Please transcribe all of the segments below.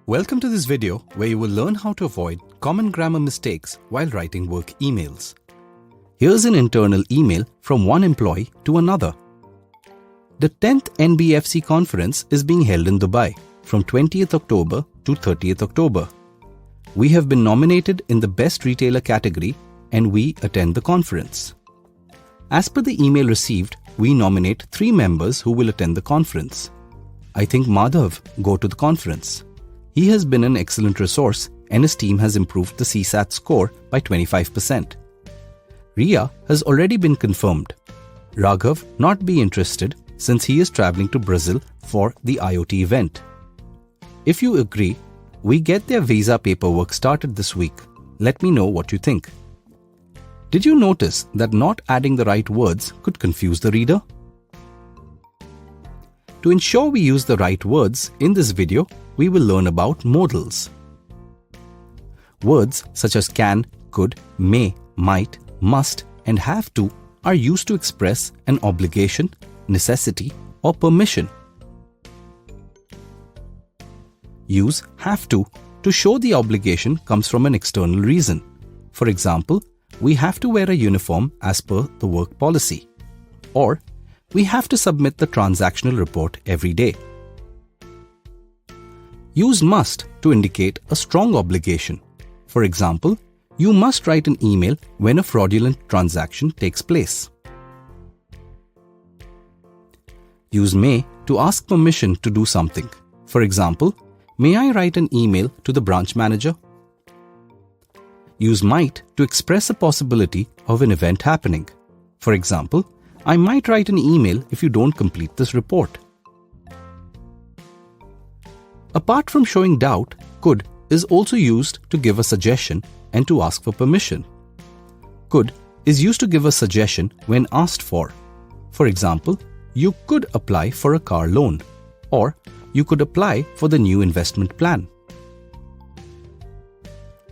Welcome to this video where you will learn how to avoid common grammar mistakes while writing work emails. Here's an internal email from one employee to another. The 10th NBFC conference is being held in Dubai from 20th October to 30th October. We have been nominated in the Best Retailer category and we attend the conference. As per the email received, we nominate 3 members who will attend the conference. I think Madhav go to the conference. He has been an excellent resource and his team has improved the CSAT score by 25%. Riya has already been confirmed. Raghav not be interested since he is traveling to Brazil for the IoT event. If you agree, we get their visa paperwork started this week. Let me know what you think. Did you notice that not adding the right words could confuse the reader? To ensure we use the right words in this video, we will learn about modals. Words such as can, could, may, might, must, and have to are used to express an obligation, necessity, or permission. Use have to show the obligation comes from an external reason. For example, we have to wear a uniform as per the work policy. Or, we have to submit the transactional report every day. Use must to indicate a strong obligation. For example, you must write an email when a fraudulent transaction takes place. Use may to ask permission to do something. For example, may I write an email to the branch manager? Use might to express a possibility of an event happening. For example, I might write an email if you don't complete this report. Apart from showing doubt, could is also used to give a suggestion and to ask for permission. Could is used to give a suggestion when asked for. For example, you could apply for a car loan, or you could apply for the new investment plan.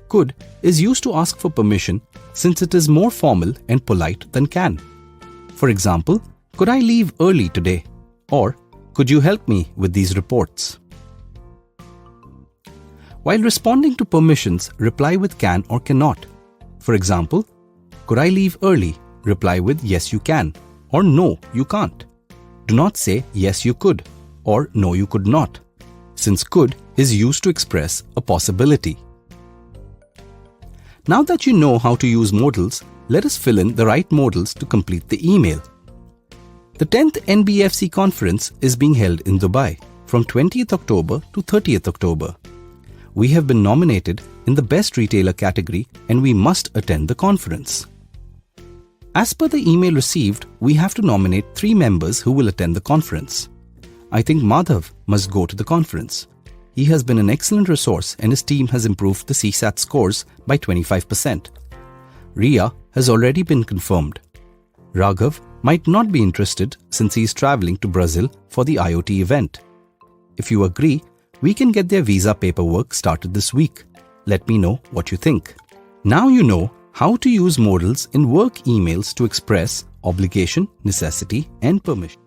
Could is used to ask for permission since it is more formal and polite than can. For example, could I leave early today? Or could you help me with these reports? While responding to permissions, reply with can or cannot. For example, could I leave early? Reply with yes you can or no you can't. Do not say yes you could or no you could not, since could is used to express a possibility. Now that you know how to use modals, let us fill in the right modals to complete the email. The 10th NBFC conference is being held in Dubai from 20th October to 30th October. We have been nominated in the Best Retailer category and we must attend the conference. As per the email received, we have to nominate 3 members who will attend the conference. I think Madhav must go to the conference. He has been an excellent resource and his team has improved the CSAT scores by 25%. Riya has already been confirmed. Raghav might not be interested since he is traveling to Brazil for the IoT event. If you agree, we can get their visa paperwork started this week. Let me know what you think. Now you know how to use modals in work emails to express obligation, necessity, and permission.